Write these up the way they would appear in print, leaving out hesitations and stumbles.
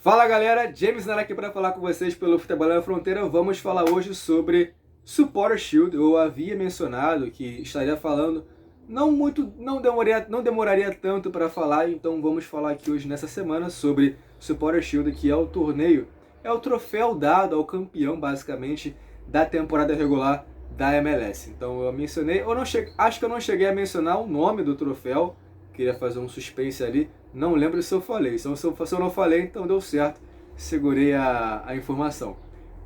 Fala galera, James Nara aqui para falar com vocês pelo Futebol na Fronteira. Vamos falar hoje sobre Supporter Shield. Eu havia mencionado que estaria falando, não demoraria tanto para falar, então vamos falar aqui hoje nessa semana sobre Supporter Shield, que é o torneio, é o troféu dado ao campeão basicamente da temporada regular da MLS. Então eu mencionei, acho que eu não cheguei a mencionar o nome do troféu, queria fazer um suspense ali. Não lembro se eu falei. Se eu não falei, então deu certo. Segurei a informação.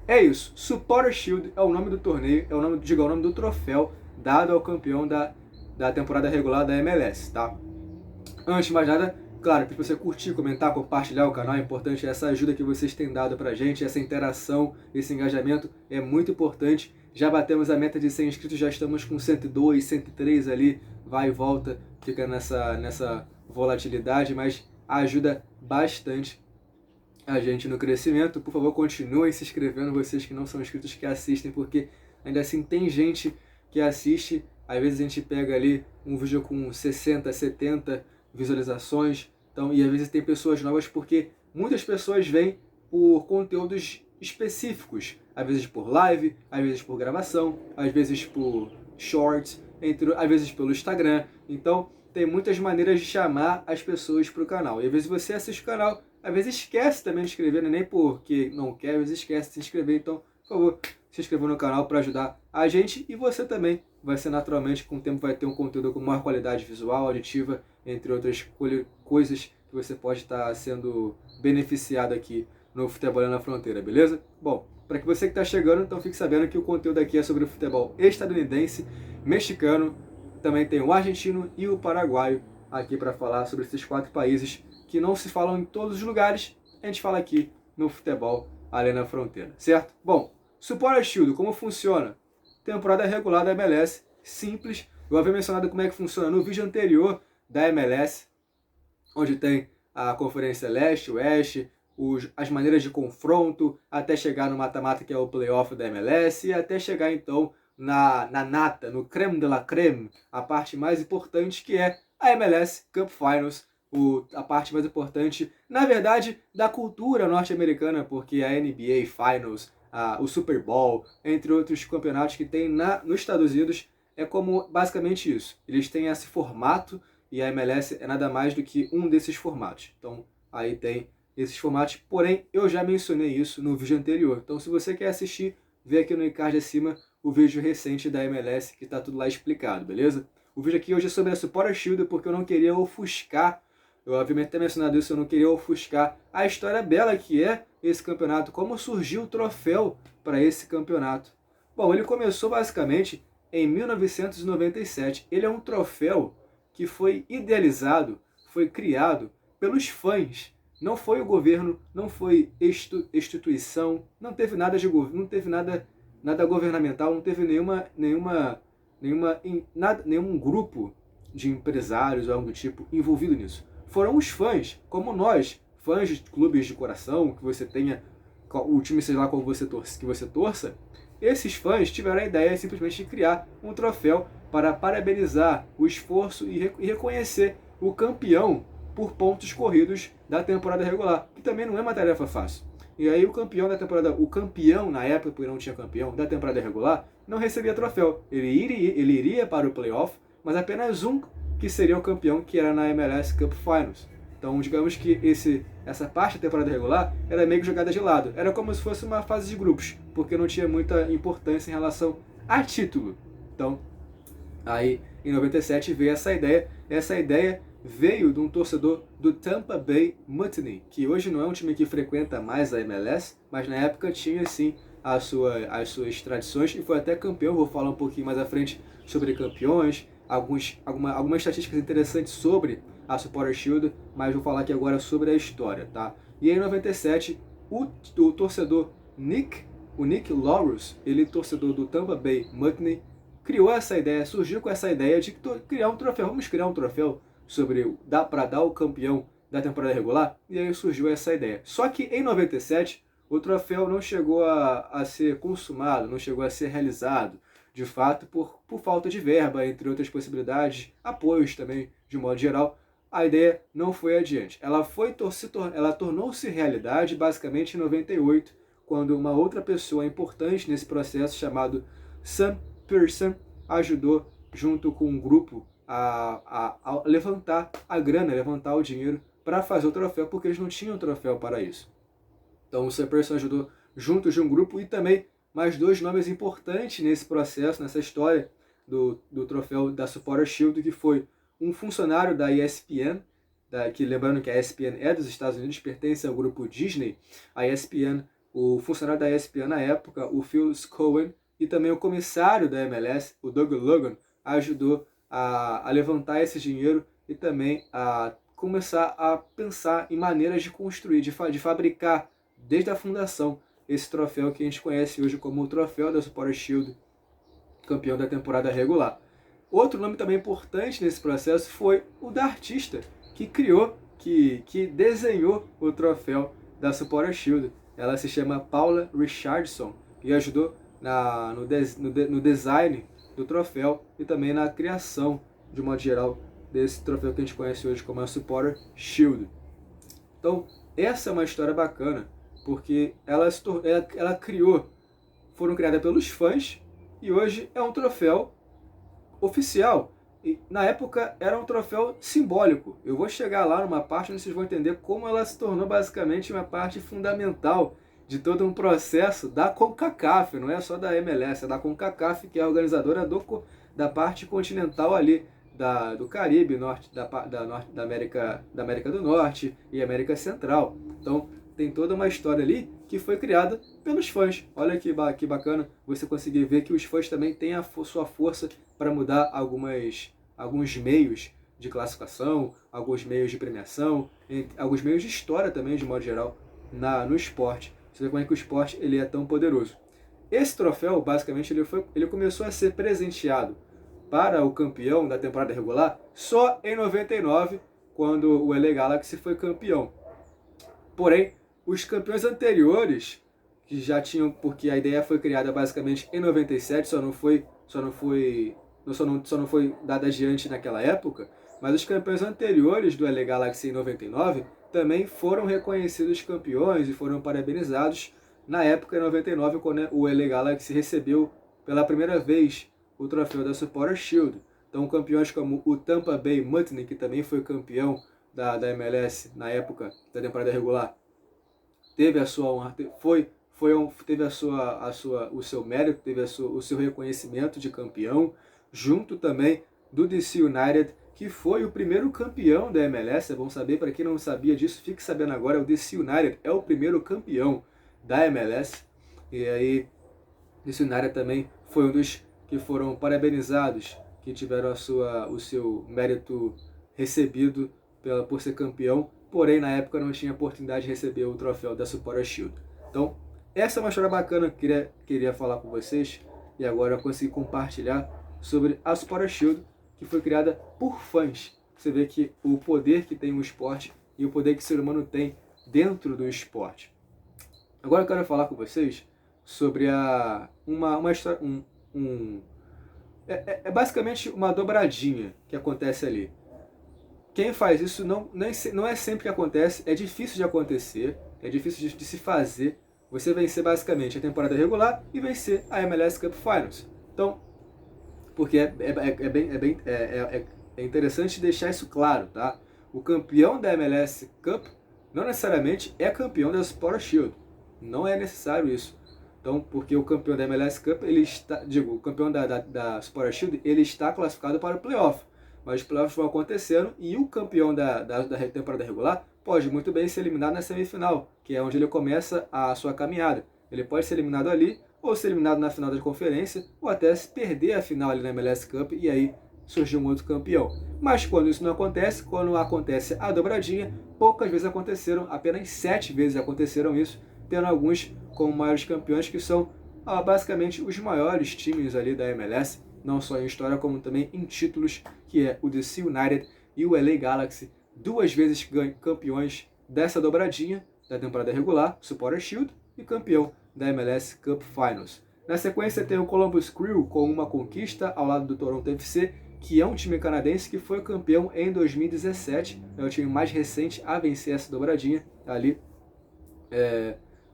É isso. Supporter Shield é o nome do torneio, é o nome do troféu dado ao campeão da temporada regular da MLS, tá? Antes de mais nada, claro, para você curtir, comentar, compartilhar o canal, é importante. Essa ajuda que vocês têm dado pra gente, essa interação, esse engajamento é muito importante. Já batemos a meta de 100 inscritos, já estamos com 102, 103 ali, vai e volta, fica nessa volatilidade, mas ajuda bastante a gente no crescimento. Por favor, continuem se inscrevendo, vocês que não são inscritos, que assistem, porque ainda assim tem gente que assiste. Às vezes a gente pega ali um vídeo com 60, 70 visualizações, então, e às vezes tem pessoas novas, porque muitas pessoas vêm por conteúdos específicos, às vezes por live, às vezes por gravação, às vezes por shorts, às vezes pelo Instagram. Então tem muitas maneiras de chamar as pessoas para o canal. E às vezes você assiste o canal, às vezes esquece também de inscrever, nem porque não quer, às vezes esquece de se inscrever. Então, por favor, se inscreva no canal para ajudar a gente, e você também vai ser naturalmente, com o tempo, vai ter um conteúdo com maior qualidade visual, auditiva, entre outras coisas que você pode estar sendo beneficiado aqui no Futebol na Fronteira, beleza? Bom, para que você que está chegando, então fique sabendo que o conteúdo aqui é sobre o futebol estadunidense, mexicano, também tem o argentino e o paraguaio aqui para falar sobre esses 4 países que não se falam em todos os lugares. A gente fala aqui no Futebol ali na Fronteira, certo? Bom, Supporter Shield, como funciona? Temporada regular da MLS, simples. Eu havia mencionado como é que funciona no vídeo anterior da MLS, onde tem a Conferência Leste, Oeste, as maneiras de confronto, até chegar no mata-mata, que é o playoff da MLS, e até chegar então na nata, no creme de la creme, a parte mais importante, que é a MLS Cup Finals, a parte mais importante, na verdade, da cultura norte-americana, porque a NBA Finals, o Super Bowl, entre outros campeonatos que tem nos Estados Unidos, é como basicamente isso. Eles têm esse formato, e a MLS é nada mais do que um desses formatos. Então, aí tem esses formatos, porém, eu já mencionei isso no vídeo anterior. Então, se você quer assistir, vê aqui no card acima o vídeo recente da MLS, que está tudo lá explicado, beleza? O vídeo aqui hoje é sobre a Supporter Shield, porque eu não queria ofuscar, eu obviamente até mencionado isso, eu não queria ofuscar a história bela que é esse campeonato, como surgiu o troféu para esse campeonato. Bom, ele começou basicamente em 1997. Ele é um troféu que foi idealizado, foi criado pelos fãs. Não foi o governo, não foi instituição, não teve nada de governo, não teve nada governamental, não teve nenhum grupo de empresários ou algo do tipo envolvido nisso. Foram os fãs, como nós, fãs de clubes de coração, que você tenha o time, seja lá qual que você torça, esses fãs tiveram a ideia simplesmente de criar um troféu para parabenizar o esforço e reconhecer o campeão por pontos corridos da temporada regular, que também não é uma tarefa fácil. E aí o campeão na época, porque não tinha campeão, da temporada regular, não recebia troféu. Ele iria para o playoff, mas apenas um que seria o campeão, que era na MLS Cup Finals. Então, digamos que essa parte da temporada regular era meio que jogada de lado. Era como se fosse uma fase de grupos, porque não tinha muita importância em relação a título. Então, aí em 97 veio essa ideia. Essa ideia veio de um torcedor do Tampa Bay Mutiny, que hoje não é um time que frequenta mais a MLS, mas na época tinha sim as suas tradições e foi até campeão. Vou falar um pouquinho mais à frente sobre campeões, algumas estatísticas interessantes sobre a Supporter Shield, mas vou falar aqui agora sobre a história, tá? E em 97, o torcedor Nick Laurus, ele torcedor do Tampa Bay Mutiny, criou essa ideia, surgiu com essa ideia de criar um troféu. Vamos criar um troféu para dar o campeão da temporada regular? E aí surgiu essa ideia. Só que em 97, o troféu não chegou a ser consumado, não chegou a ser realizado, de fato, por falta de verba, entre outras possibilidades, apoios também, de modo geral. a ideia não foi adiante. Ela tornou-se realidade basicamente em 98, quando uma outra pessoa importante nesse processo, chamado Sam Pearson, ajudou, junto com um grupo, a levantar a grana, levantar o dinheiro para fazer o troféu, porque eles não tinham troféu para isso. Então o Sam Pearson ajudou junto de um grupo, e também mais dois nomes importantes nesse processo, nessa história do troféu da Supporter Shield, que foi um funcionário da ESPN, que lembrando que a ESPN é dos Estados Unidos, pertence ao grupo Disney. A ESPN, o funcionário da ESPN na época, o Phil Cohen, e também o comissário da MLS, o Doug Logan, ajudou a levantar esse dinheiro e também a começar a pensar em maneiras de construir, de fabricar, desde a fundação, esse troféu que a gente conhece hoje como o troféu da Supporter Shield, campeão da temporada regular. Outro nome também importante nesse processo foi o da artista que criou, que desenhou o troféu da Supporter Shield. Ela se chama Paula Richardson e ajudou no design do troféu e também na criação, de modo geral, desse troféu que a gente conhece hoje como a Supporter Shield. Então, essa é uma história bacana, porque ela criou, foram criadas pelos fãs, e hoje é um troféu oficial. E na época era um troféu simbólico. Eu vou chegar lá numa parte onde vocês vão entender como ela se tornou basicamente uma parte fundamental de todo um processo da CONCACAF, não é só da MLS, é da CONCACAF, que é a organizadora da parte continental ali, do Caribe, da América do Norte e América Central. Então tem toda uma história ali que foi criada pelos fãs. Olha que bacana você conseguir ver que os fãs também têm a sua força para mudar alguns meios de classificação, alguns meios de premiação, alguns meios de história também, de modo geral, no esporte. Você vê como é que o esporte ele é tão poderoso. Esse troféu, basicamente, ele começou a ser presenteado para o campeão da temporada regular só em 99, quando o LA Galaxy foi campeão. Porém, os campeões anteriores, que já tinham, porque a ideia foi criada basicamente em 97, só não foi dada adiante naquela época, mas os campeões anteriores do LA Galaxy em 99 também foram reconhecidos campeões e foram parabenizados na época, em 99, quando o LA Galaxy recebeu pela primeira vez o troféu da Supporter Shield. Então, campeões como o Tampa Bay Mutiny, que também foi campeão da MLS na época da temporada regular, teve a sua honra, teve o seu mérito, teve o seu reconhecimento de campeão, junto também do DC United, que foi o primeiro campeão da MLS. É bom saber, para quem não sabia disso, fique sabendo agora, o DC United é o primeiro campeão da MLS, e aí o DC United também foi um dos que foram parabenizados, que tiveram o seu mérito recebido por ser campeão, porém na época não tinha oportunidade de receber o troféu da Supporter Shield. Então, essa é uma história bacana que eu queria falar com vocês, e agora eu consegui compartilhar sobre a Supporter Shield, que foi criada por fãs. Você vê que o poder que tem o esporte e o poder que o ser humano tem dentro do esporte. Agora eu quero falar com vocês sobre uma história, basicamente uma dobradinha que acontece ali. Quem faz isso não é sempre que acontece, é difícil de acontecer, é difícil de se fazer. Você vencer basicamente a temporada regular e vencer a MLS Cup Finals. Então, porque é interessante deixar isso claro, tá? O campeão da MLS Cup não necessariamente é campeão da Supporter Shield. Não é necessário isso. Então, porque o campeão da MLS Cup, o campeão da Supporter Shield, ele está classificado para o playoff. Mas os playoffs vão acontecendo e o campeão da temporada regular pode muito bem ser eliminado na semifinal, que é onde ele começa a sua caminhada. Ele pode ser eliminado ali, ou ser eliminado na final da conferência, ou até se perder a final ali na MLS Cup e aí surgir um outro campeão. Mas quando isso não acontece, quando acontece a dobradinha, poucas vezes aconteceram, apenas 7 vezes aconteceram isso, tendo alguns como maiores campeões que são basicamente os maiores times ali da MLS, não só em história como também em títulos, que é o DC United e o LA Galaxy, 2 vezes campeões dessa dobradinha da temporada regular, Supporter Shield, e campeão da MLS Cup Finals. Na sequência tem o Columbus Crew com uma conquista ao lado do Toronto FC que é um time canadense que foi campeão em 2017, é o time mais recente a vencer essa dobradinha ali,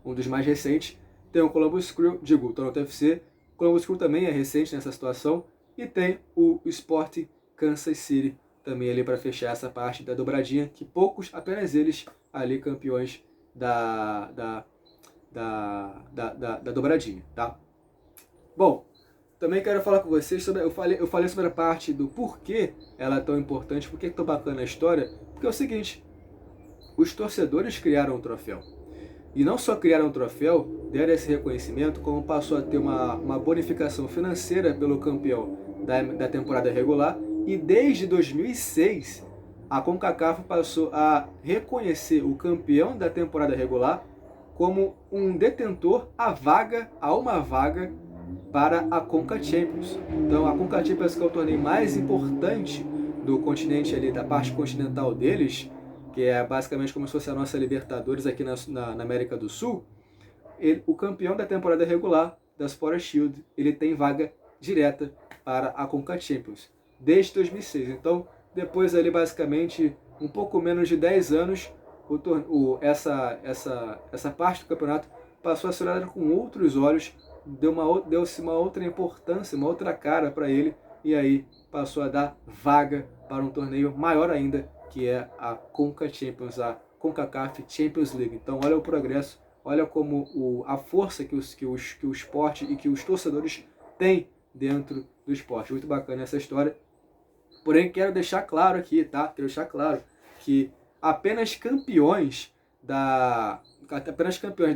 um dos mais recentes. Tem o Columbus Crew, o Toronto FC, o Columbus Crew também é recente nessa situação, e tem o Sporting Kansas City também ali para fechar essa parte da dobradinha, que poucos, apenas eles ali campeões da dobradinha, tá? Bom, também quero falar com vocês sobre, eu falei sobre a parte do porquê ela é tão importante, por que é tão bacana a história, porque é o seguinte, os torcedores criaram o troféu. E não só criaram um troféu, deram esse reconhecimento, como passou a ter uma bonificação financeira pelo campeão da temporada regular. E desde 2006, a CONCACAF passou a reconhecer o campeão da temporada regular como um detentor a uma vaga para a Conca Champions. Então a Conca Champions, que é o torneio mais importante do continente ali, da parte continental deles, que é basicamente como se fosse a nossa Libertadores aqui na América do Sul, o campeão da temporada regular da Supporter Shield, ele tem vaga direta para a Conca Champions, desde 2006. Então, depois ali basicamente um pouco menos de 10 anos, essa parte do campeonato passou a ser olhada com outros olhos, deu-se uma outra importância, uma outra cara para ele, e aí passou a dar vaga para um torneio maior ainda, que é a Conca Champions, a CONCACAF Champions League. Então olha o progresso, olha como a força que o esporte e que os torcedores têm dentro do esporte. Muito bacana essa história. Porém, quero deixar claro aqui, tá? Quero deixar claro que apenas campeões da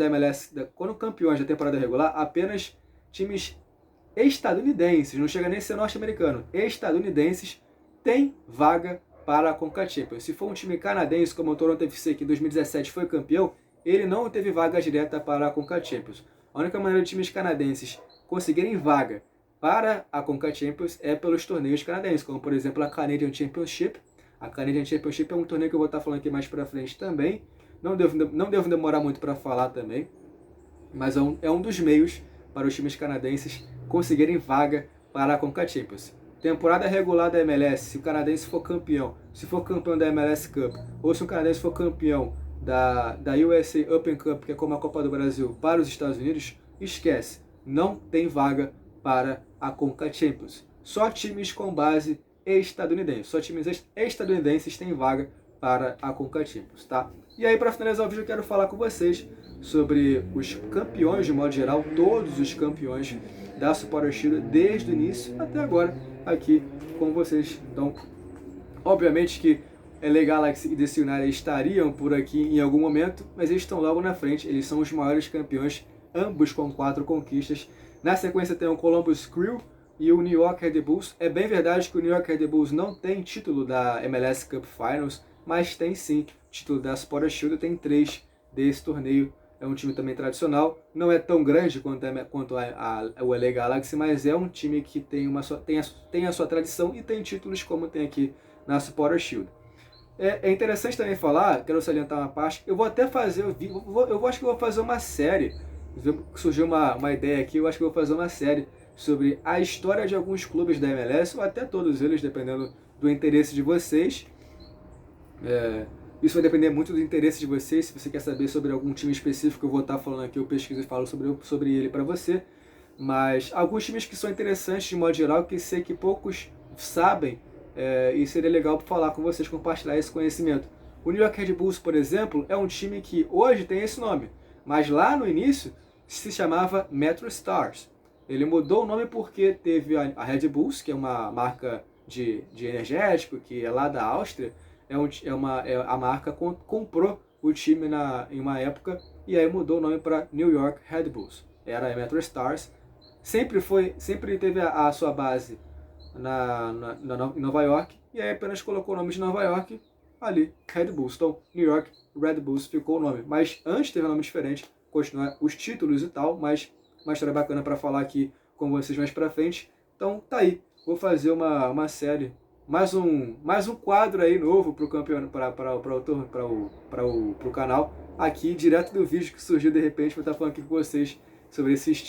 MLS, quando campeões da temporada regular, apenas times estadunidenses, não chega nem a ser norte-americano, estadunidenses têm vaga para a Conca Champions. Se for um time canadense como o Toronto FC, que em 2017 foi campeão, ele não teve vaga direta para a Conca Champions. A única maneira de times canadenses conseguirem vaga para a Conca Champions é pelos torneios canadenses, como por exemplo a Canadian Championship. A Canadian Championship é um torneio que eu vou estar falando aqui mais para frente também. Não devo demorar muito para falar também, mas é um dos meios para os times canadenses conseguirem vaga para a Conca Champions. Temporada regular da MLS, se o canadense for campeão, se for campeão da MLS Cup, ou se o canadense for campeão da USA Open Cup, que é como a Copa do Brasil, para os Estados Unidos, esquece, não tem vaga para a Conca Champions. Só times com base estadunidense, só times estadunidenses têm vaga para a Conca Champions, tá? E aí, para finalizar o vídeo, eu quero falar com vocês sobre os campeões de modo geral, todos os campeões da Supporter Shield desde o início até agora, aqui com vocês. Então, obviamente que LA Galaxy e DC United estariam por aqui em algum momento, mas eles estão logo na frente, eles são os maiores campeões, ambos com 4 conquistas. Na sequência tem o Columbus Crew e o New York Red Bulls. É bem verdade que o New York Red Bulls não tem título da MLS Cup Finals, mas tem sim título da Supporter Shield, tem 3 desse torneio. É um time também tradicional, não é tão grande quanto o LA Galaxy, mas é um time que tem a sua tradição e tem títulos como tem aqui na Supporter Shield. É interessante também falar, quero salientar uma parte, eu vou até fazer, acho que eu vou fazer uma série, surgiu uma ideia aqui, eu acho que eu vou fazer uma série sobre a história de alguns clubes da MLS, ou até todos eles, dependendo do interesse de vocês. Isso vai depender muito do interesse de vocês. Se você quer saber sobre algum time específico, eu vou estar falando aqui, eu pesquiso e falo sobre ele para você. Mas alguns times que são interessantes de modo geral, que sei que poucos sabem, e seria legal falar com vocês, compartilhar esse conhecimento. O New York Red Bulls, por exemplo, é um time que hoje tem esse nome, mas lá no início se chamava Metro Stars. Ele mudou o nome porque teve a Red Bulls, que é uma marca de energético, que é lá da Áustria. A marca comprou o time em uma época e aí mudou o nome para New York Red Bulls. Era a Metro Stars. Sempre teve a sua base em Nova York e aí apenas colocou o nome de Nova York ali, Red Bulls. Então, New York Red Bulls ficou o nome. Mas antes teve um nome diferente, continuar os títulos e tal, mas uma história bacana para falar aqui com vocês mais para frente. Então, tá aí. Vou fazer uma série. Mais um quadro aí novo para o campeonato, para o canal, aqui direto do vídeo que surgiu de repente, vou estar falando aqui com vocês sobre esses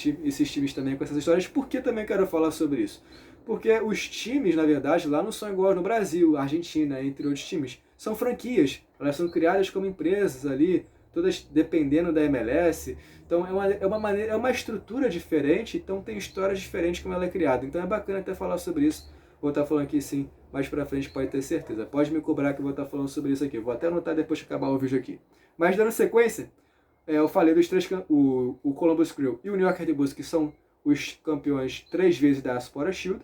times também, com essas histórias. Por que também quero falar sobre isso? Porque os times, na verdade, lá não são iguais no Brasil, Argentina, entre outros times. São franquias, elas são criadas como empresas ali, todas dependendo da MLS. Então é uma estrutura diferente, então tem histórias diferentes como ela é criada. Então é bacana até falar sobre isso. Vou estar falando aqui sim, mais pra frente pode ter certeza. Pode me cobrar que eu vou estar falando sobre isso aqui. Vou até anotar depois que acabar o vídeo aqui. Mas dando sequência, eu falei dos três, o Columbus Crew e o New York Red Bulls, que são os campeões 3 vezes da Supporter Shield.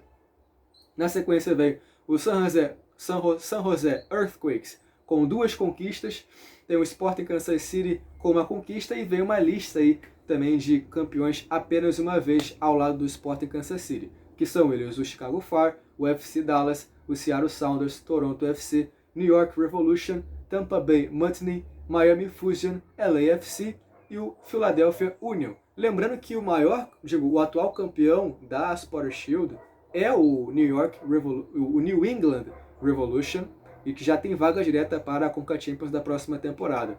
Na sequência veio o San Jose Earthquakes com 2 conquistas. Tem o Sporting Kansas City com 1 conquista e veio uma lista aí também de campeões apenas uma vez ao lado do Sporting Kansas City, que são eles o Chicago Fire, o FC Dallas, o Seattle Sounders, Toronto FC, New York Revolution, Tampa Bay Mutiny, Miami Fusion, LAFC e o Philadelphia Union. Lembrando que o atual campeão da Supporter Shield é o New England Revolution, e que já tem vaga direta para a Conca Champions da próxima temporada.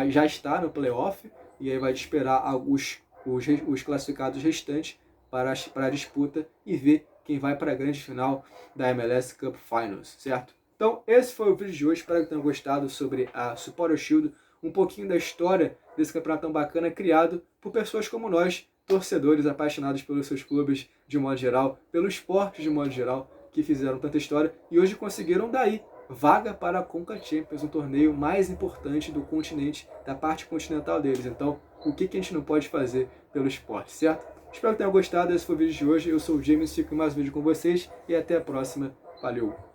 Já está no playoff e aí vai esperar os classificados restantes para a disputa e ver quem vai para a grande final da MLS Cup Finals, certo? Então esse foi o vídeo de hoje, espero que tenham gostado sobre a Supporter Shield, um pouquinho da história desse campeonato tão bacana criado por pessoas como nós, torcedores apaixonados pelos seus clubes de modo geral, pelo esporte de modo geral, que fizeram tanta história e hoje conseguiram daí vaga para a Conca Champions, um torneio mais importante do continente, da parte continental deles. Então, o que a gente não pode fazer pelo esporte, certo? Espero que tenham gostado, esse foi o vídeo de hoje. Eu sou o James, fico em mais um vídeo com vocês e até a próxima. Valeu!